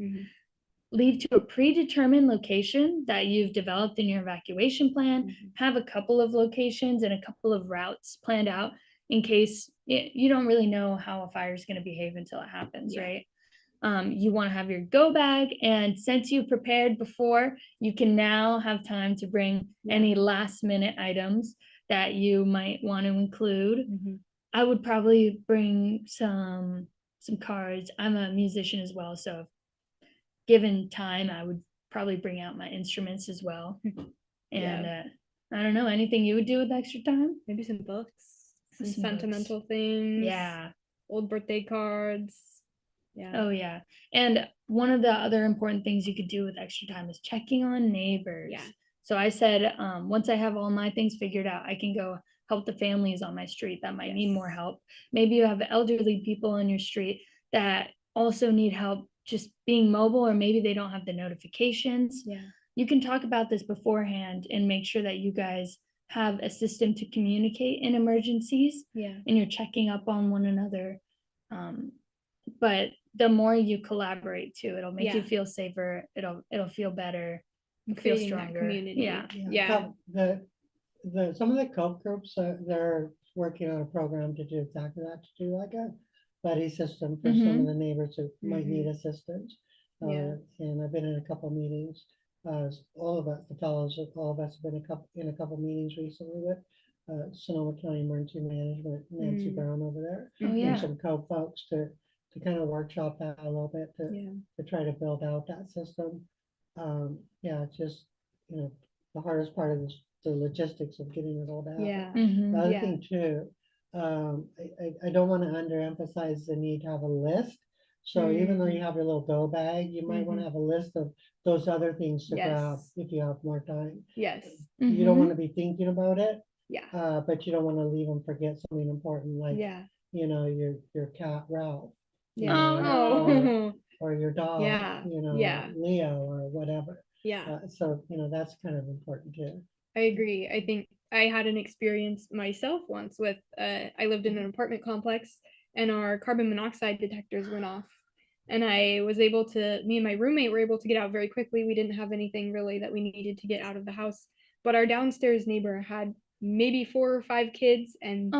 Leave to a predetermined location that you've developed in your evacuation plan. Have a couple of locations and a couple of routes planned out in case you don't really know how a fire is going to behave until it happens, right? You want to have your go bag, and since you prepared before, you can now have time to bring any last minute items that you might want to include. I would probably bring some cards. I'm a musician as well, so given time, I would probably bring out my instruments as well. And I don't know, anything you would do with extra time? Maybe some books, some Some sentimental things. Yeah. Old birthday cards. Yeah. Oh yeah. And one of the other important things you could do with extra time is checking on neighbors. Yeah. So I said, once I have all my things figured out, I can go help the families on my street that might need more help. Maybe you have elderly people on your street that also need help just being mobile, or maybe they don't have the notifications. Yeah. You can talk about this beforehand and make sure that you guys have a system to communicate in emergencies. Yeah. And you're checking up on one another. But the more you collaborate too, it'll make you feel safer. It'll feel better. Feel stronger. That community. Yeah. Some of the COPE groups, they're working on a program to do exactly that, to do like a buddy system for some of the neighbors who might need assistance. And I've been in a couple meetings. All of us, the fellows, all of us have been in a couple meetings recently with Sonoma County Emergency Management, Nancy Brown over there, and some COPE folks to kind of workshop that a little bit to try to build out that system. It's just, the hardest part of this, the logistics of getting it all down. The other thing too, I don't want to underemphasize the need to have a list. So even though you have your little go bag, you might want to have a list of those other things to grab if you have more time. You don't want to be thinking about it. But you don't want to leave them forget something important, like your cat Ralph. Or your dog, Leo or whatever. So that's kind of important too. I agree. I think I had an experience myself once with I lived in an apartment complex, and our carbon monoxide detectors went off, and me and my roommate were able to get out very quickly. We didn't have anything really that we needed to get out of the house, but our downstairs neighbor had maybe 4 or 5 kids and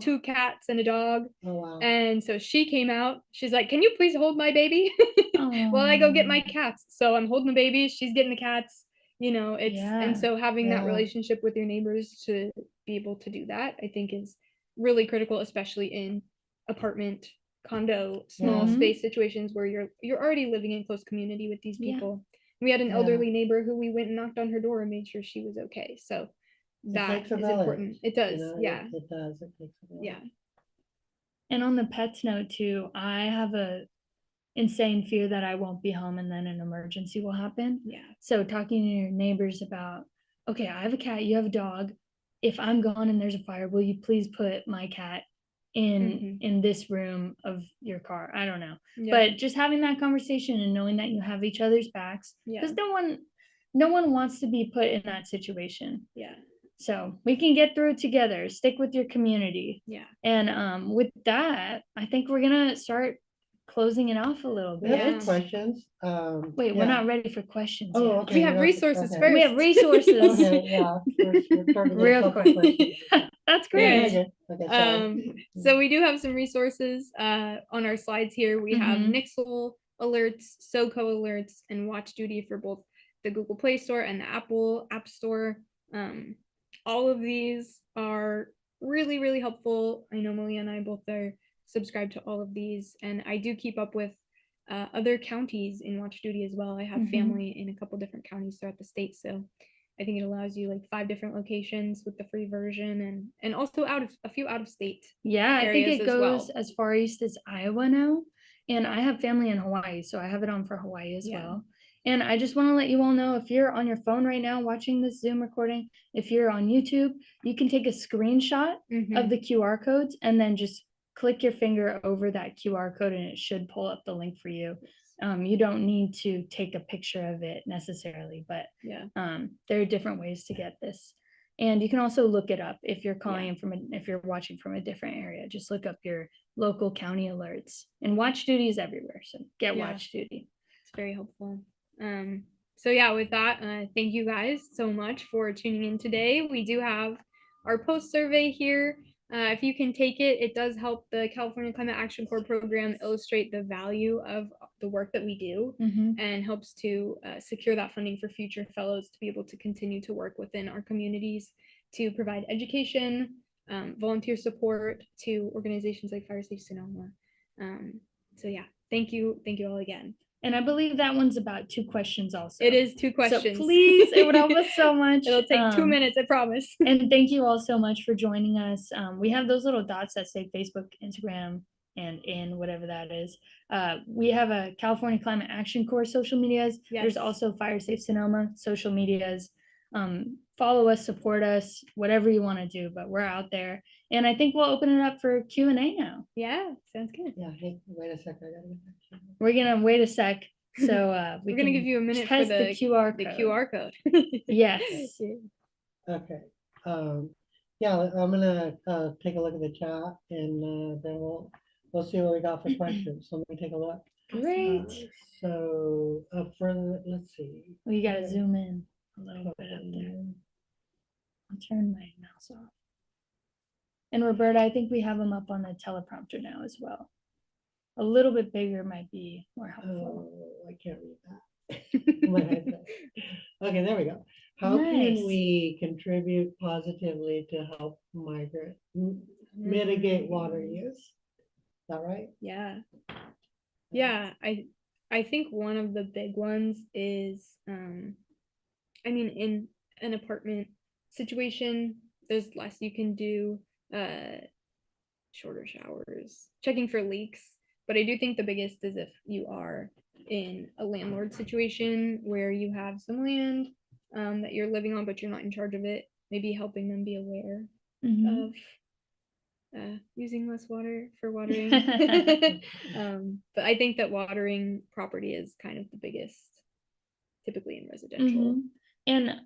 2 cats and a dog. And so she came out. She's like, "Can you please hold my baby while I go get my cats?" So I'm holding the baby, she's getting the cats. And so having that relationship with your neighbors to be able to do that, I think, is really critical, especially in apartment, condo, small space situations where you're already living in close community with these people. We had an elderly neighbor who we went and knocked on her door and made sure she was okay. So that is important. It does. It does. It takes a village. And on the pets note too, I have a insane fear that I won't be home and then an emergency will happen. So talking to your neighbors about, okay, I have a cat, you have a dog. If I'm gone and there's a fire, will you please put my cat in this room of your car? I don't know. But just having that conversation and knowing that you have each other's backs, because no one wants to be put in that situation. So we can get through it together. Stick with your community. And with that, I think we're gonna start closing it off a little bit. We have questions. Wait, we're not ready for questions yet. Okay. We have resources first. We have resources. We're Real quick. That's great. So we do have some resources on our slides here. We have Nixle alerts, SoCo alerts, and Watch Duty for both the Google Play Store and the Apple App Store. All of these are really, really helpful. I know Melia and I both are subscribed to all of these, and I do keep up with other counties in Watch Duty as well. I have family in a couple different counties throughout the state, so I think it allows you like 5 different locations with the free version, and also a few out of state. I think it goes as far east as Iowa now. And I have family in Hawaii, so I have it on for Hawaii as Yeah. well. And I just want to let you all know, if you're on your phone right now watching this Zoom recording, if you're on YouTube, you can take a screenshot of the QR codes and then just click your finger over that QR code and it should pull up the link for you. You don't need to take a picture of it necessarily, but Yeah. there are different ways to get this. And you can also look it up if you're calling in from if you're watching from a different area. Just look up your local county alerts, and watch duty is everywhere. So get watch duty. It's very helpful. So yeah, with that, thank you guys so much for tuning in today. We do have our post survey here. If you can take it, it does help the California Climate Action Corps program illustrate the value of the work that we do, and helps to secure that funding for future fellows to be able to continue to work within our communities to provide education, volunteer support to organizations like Fire Safe Sonoma. So yeah, thank you all again. And I believe that one's about 2 questions also. It is 2 questions. So please, it would help us so much. It'll take 2 minutes, I promise. And thank you all so much for joining us. We have those little dots that say Facebook, Instagram, and in whatever that is. We have a California Climate Action Corps social medias. Yes. There's also Fire Safe Sonoma social medias. Follow us, support us, whatever you want to do, but we're out there. And I think we'll open it up for Q&A now. Yeah, sounds good. Yeah, hey, wait a second. I gotta get back to you. We're gonna wait a sec. So we're gonna give you a minute for test the QR the code. QR code. Yes. Okay. Yeah, I'm gonna take a look at the chat, and then we'll see what we got for questions. So let me take a look. Great. So let's see. Well, you gotta zoom in a little bit up there. I'll turn my mouse off. And Roberta, I think we have them up on the teleprompter now as well. A little bit bigger might be more helpful. Oh, I can't read that. My headset. Okay, there we go. How Nice. can we contribute positively to help mitigate water use? Is that right? Yeah. Yeah, I think one of the big ones is I mean, in an apartment situation, there's less you can do, shorter showers, checking for leaks. But I do think the biggest is if you are in a landlord situation where you have some land that you're living on, but you're not in charge of it, maybe helping them be aware of using less water for watering. But I think that watering property is kind of the biggest, typically in residential. And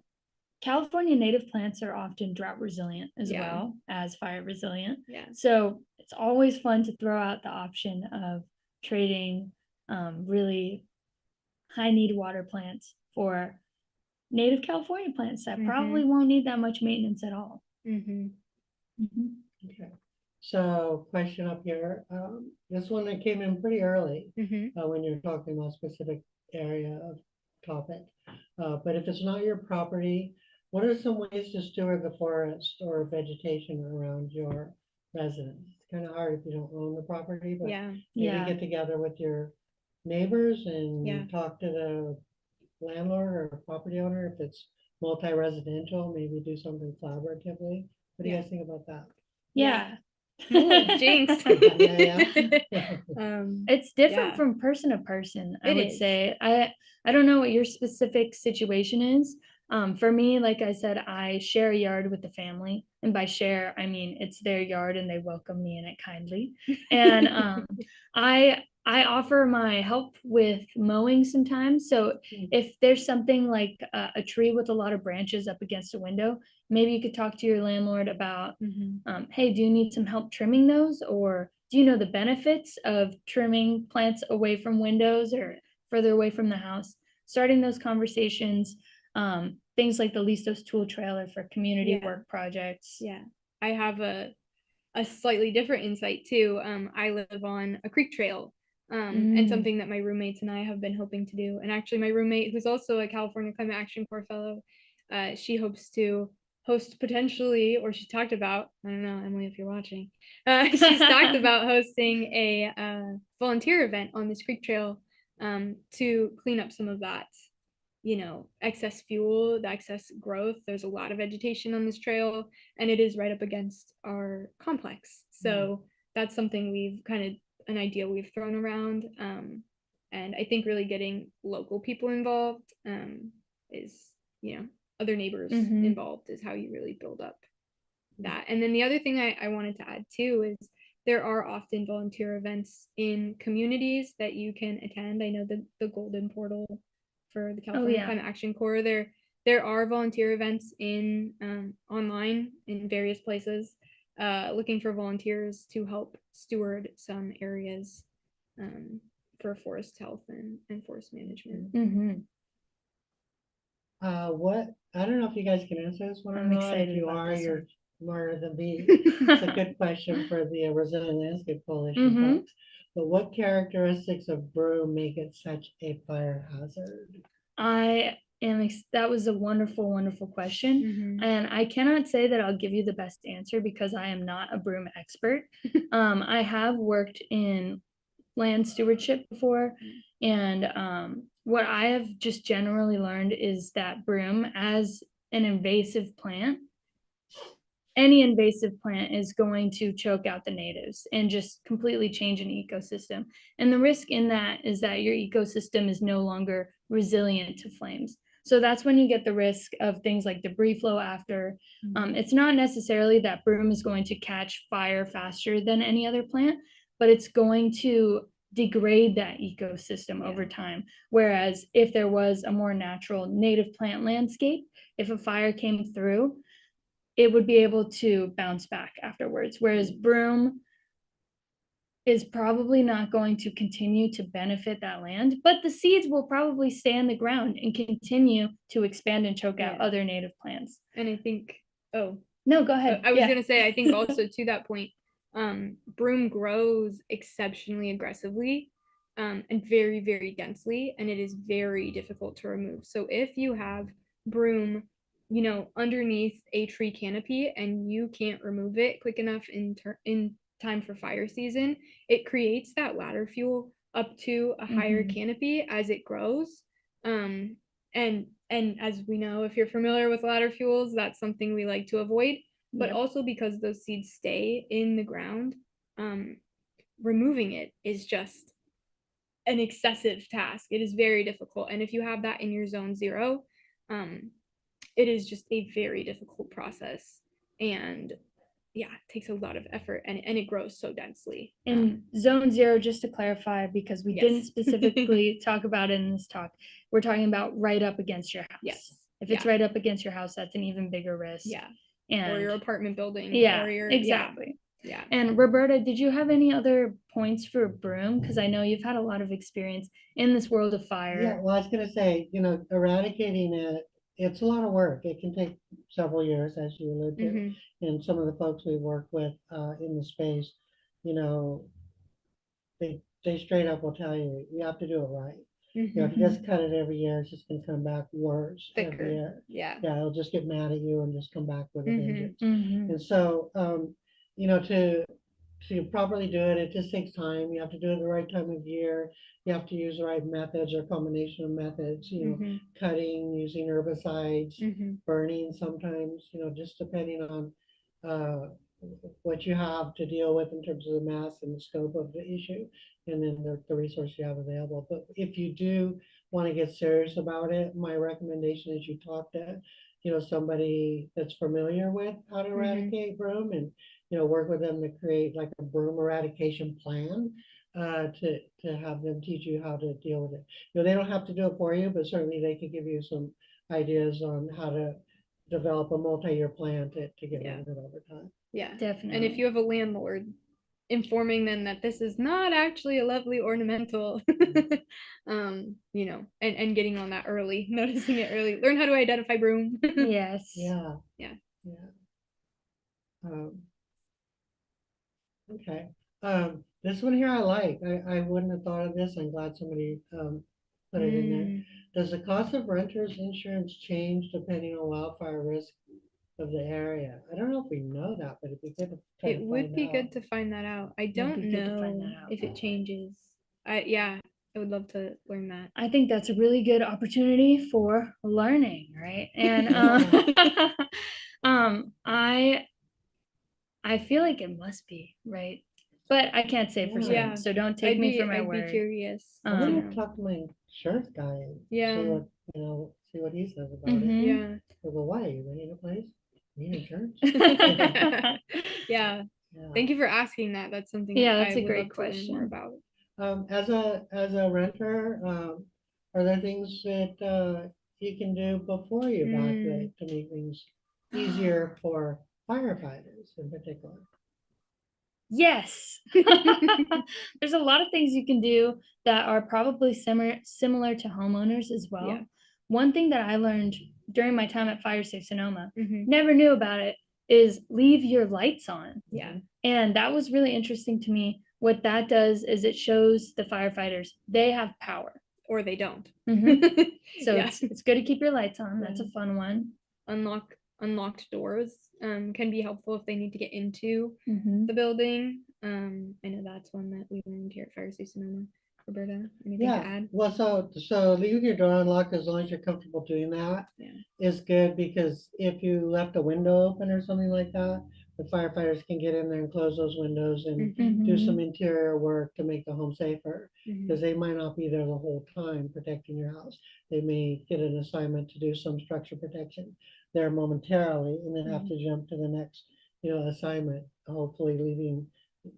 California native plants are often drought resilient as well as fire resilient. Yeah. So it's always fun to throw out the option of trading really high need water plants for native California plants that probably won't need that much maintenance at all. Okay. So question up here. This one that came in pretty early when you're talking about specific area of topic. But if it's not your property, what are some ways to steward the forest or vegetation around your residence? It's kind of hard if you don't own the property, but maybe get together with your neighbors and talk to the landlord or property owner. If it's multi-residential, maybe do something collaboratively. What do you guys think about that? Yeah. Ooh, jinx. It's different from person to person, I would say. I don't know what your specific situation is. For me, like I said, I share a yard with the family, and by share, I mean it's their yard and they welcome me in it kindly. And I offer my help with mowing sometimes. So if there's something like a tree with a lot of branches up against a window, maybe you could talk to your landlord about, hey, do you need some help trimming those? Or do you know the benefits of trimming plants away from windows or further away from the house? Starting those conversations, things like the Listos tool trailer for community work projects. Yeah, I have a slightly different insight too. I live on a creek trail. And something that my roommates and I have been hoping to do. And actually my roommate, who's also a California Climate Action Corps fellow, she hopes to host potentially, or she talked about, I don't know, Emily, if you're watching, she's talked about hosting a volunteer event on this creek trail to clean up some of that, you know, excess fuel, the excess growth. There's a lot of vegetation on this trail, and it is right up against our complex. So that's something we've kind of an idea we've thrown around. And I think really getting local people involved is, other neighbors involved is how you really build up that. And then the other thing I wanted to add too is there are often volunteer events in communities that you can attend. I know the Golden Portal for the California Climate Action Corps, there are volunteer events in online in various places looking for volunteers to help steward some areas for forest health and forest management. What, I don't know if you guys can answer this one or I'm not. excited If you about are, this you're one. smarter than me. It's a good question for the Resilient Landscape Coalition folks. But what characteristics of broom make it such a fire hazard? That was a wonderful question. And I cannot say that I'll give you the best answer because I am not a broom expert. I have worked in land stewardship before, and what I have just generally learned is that broom, as an invasive plant, any invasive plant is going to choke out the natives and just completely change an ecosystem. And the risk in that is that your ecosystem is no longer resilient to flames. So that's when you get the risk of things like debris flow after. It's not necessarily that broom is going to catch fire faster than any other plant, but it's going to degrade that ecosystem over time. Whereas if there was a more natural native plant landscape, if a fire came through, it would be able to bounce back afterwards. Whereas broom is probably not going to continue to benefit that land, but the seeds will probably stay in the ground and continue to expand and choke out other native plants. And I think, no, go ahead. I was gonna say, I think also to that point, broom grows exceptionally aggressively and very, very densely, and it is very difficult to remove. So if you have broom, underneath a tree canopy and you can't remove it quick enough in time for fire season, it creates that ladder fuel up to a higher canopy as it grows. And as we know, if you're familiar with ladder fuels, that's something we like to avoid. But also because those seeds stay in the ground, removing it is just an excessive task. It is very difficult. And if you have that in your zone 0, it is just a very difficult process. And it takes a lot of effort, and it grows so densely. In zone 0, just to clarify, because we didn't specifically talk about it in this talk, we're talking about right up against your house. If it's right up against your house, that's an even bigger risk. Or your apartment building. Or your, exactly. And Roberta, did you have any other points for broom? Because I know you've had a lot of experience in this world of fire. Well, I was going to say, eradicating it, it's a lot of work. It can take several years, as you alluded to. And some of the folks we work with in the space, they straight up will tell you, you have to do it right. If you just cut it every year, it's just going to come back worse every year. It'll just get mad at you and just come back with a vengeance. And so, to properly do it, it just takes time. You have to do it the right time of year. You have to use the right methods or combination of methods, cutting, using herbicides, burning sometimes, just depending on what you have to deal with in terms of the mass and the scope of the issue, and then the resource you have available. But if you do want to get serious about it, my recommendation is you talk to, somebody that's familiar with how to eradicate broom, and work with them to create like a broom eradication plan to have them teach you how to deal with it. They don't have to do it for you, but certainly they could give you some ideas on how to develop a multi-year plan to get rid of it over time. Definitely. And if you have a landlord, informing them that this is not actually a lovely ornamental, and getting on that early, noticing it early, learn how to identify broom. Yes. Okay. This one here I like. I wouldn't have thought of this. I'm glad somebody put it in there. Does the cost of renter's insurance change depending on wildfire risk of the area? I don't know if we know that, but it'd be good to it would be good to find that out. I don't know if it changes. I would love to learn that. I think that's a really good opportunity for learning, right? And I feel like it must be, right? but I can't say for certain, Yeah. so don't take me for my I'd word. be curious. I'm Um, gonna talk to my sheriff guy and Yeah. see what, see what he says about it. Mhm. Yeah. We'll go, why, you renting a place? You need insurance? Yeah. Yeah. Thank you for asking that. That's something Yeah, I that's a would great love to learn more question. about. As a renter, are there things that you can do before you evacuate to make things easier for firefighters in particular? Yes. There's a lot of things you can do that are probably similar to homeowners as well. Yeah. One thing that I learned during my time at Fire Safe Sonoma, Mhm. never knew about it, is leave your lights on. Yeah. And that was really interesting to me. What that does is it shows the firefighters they have power. Or they don't. Mhm. So Yeah. it's good to keep your lights on. That's a Yeah. fun one. Unlocked doors can be helpful if they need to get into Mhm. the building. I know that's one that we learned here at Fire Safe Sonoma. Roberta, anything to Yeah, add? well, so leaving your door unlocked as long as you're comfortable doing that Yeah. is good, because if you left a window open or something like that, the firefighters can get in there and close those windows and do some Mhm. interior work to make the home safer, Mhm. because they might not be there the whole time protecting your house. They may get an assignment to do some structure protection there momentarily and then have to jump to the next, assignment, hopefully leaving,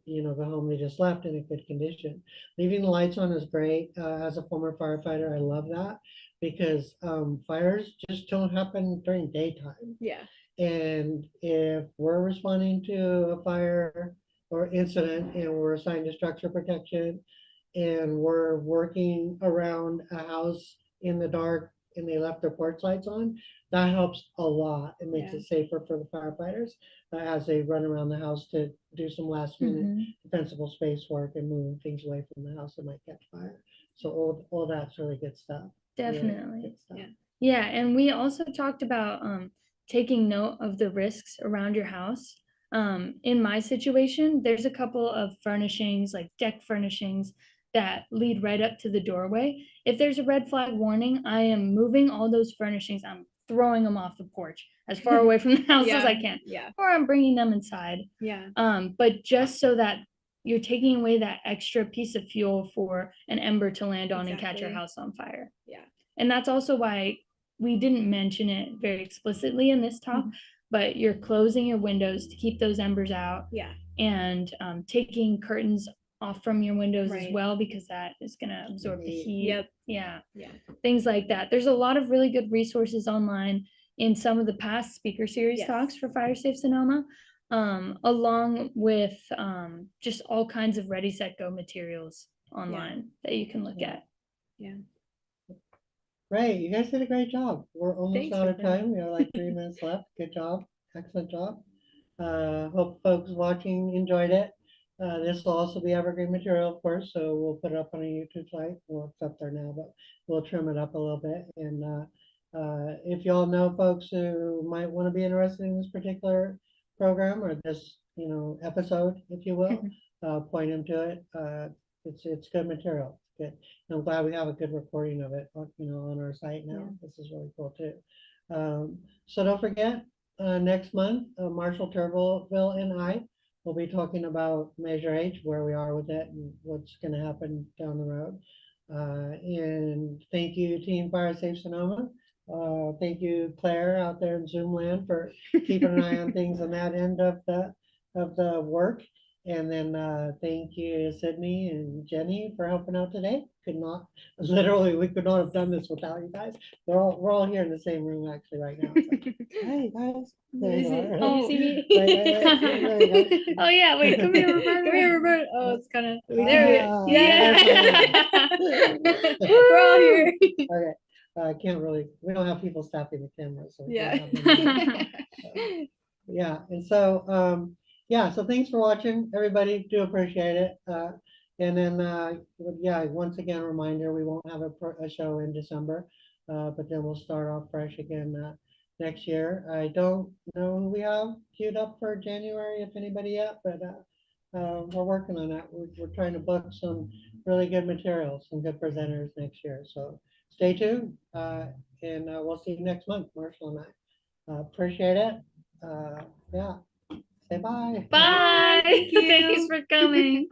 the home they just left in a good condition. Leaving the lights on is great. As a former firefighter, I love that, because fires just don't happen during daytime. Yeah. And if we're responding to a fire or incident and we're assigned to structure protection and we're working around a house in the dark and they left their porch lights on, that helps a lot. It makes Yeah. it safer for the firefighters as they run around the house to do some last minute Mhm. defensible space work and moving things away from the house that might catch fire. So all that's really good stuff. Really Definitely. good stuff. Yeah. Yeah, and we also talked about taking note of the risks around your house. In my situation, there's a couple of furnishings, like deck furnishings, that lead right up to the doorway. If there's a red flag warning, I am moving all those furnishings. I'm throwing them off the porch as far away from the house as I can, Yeah. or I'm bringing them inside. Yeah. But just so that you're taking away that extra piece of fuel for an ember to land on and catch your Exactly. house on fire. Yeah. And that's also why we didn't mention it very explicitly in this talk, but you're closing your windows to keep those embers out. Yeah. And taking curtains off from your windows as Right. well, because that is going to absorb the heat. Yep. Yeah. Yeah. Things like that. There's a lot of really good resources online in some of the past speaker series Yes. talks for Fire Safe Sonoma, along with just all kinds of ready, set, go materials online that you can look at. Yeah. Great, you guys did a great job. We're almost Thanks, out of Roberta. time. We have like 3 minutes left. Good job. Excellent job. Hope folks watching enjoyed it. This will also be evergreen material, of course, so we'll put it up on a YouTube site. Well, it's up there now, but we'll trim it up a little bit. And if y'all know folks who might want to be interested in this particular program or this, episode, if you will, point them to it. It's good material. It's good. I'm glad we have a good recording of it, on our site now. Yeah. This is really cool too. So don't forget, next month, Marshall Turville and I will be talking about Measure H, where we are with it and what's going to happen down the road. And thank you, Team Fire Safe Sonoma. Thank you, Claire, out there in Zoom land, for keeping an eye on things on that end of the work. And then thank you, Sydney and Jenny, for helping out today. Could not, literally, we could not have done this without you guys. We're all here in the same room actually right now. So, hey guys, there you are. Oh. You see me? There you go. Oh yeah, wait, come here, Roberta. Come here, Roberta. Oh, it's kind of We there. can Yeah. do We're all here. Okay. I can't really, we don't have people stopping the camera, so. we Yeah. can't have them. Yeah, and so, yeah, so thanks for watching, everybody. Do appreciate it. And then, yeah, once again, a reminder, we won't have a show in December, but then we'll start off fresh again next year. I don't know who we have queued up for January, if anybody yet, but we're working on that. We're trying to book some really good materials, some good presenters next year. So stay tuned, and we'll see you next month, Marshall and I. Appreciate it. Yeah. Say bye. Bye. Thank you. Thanks for coming.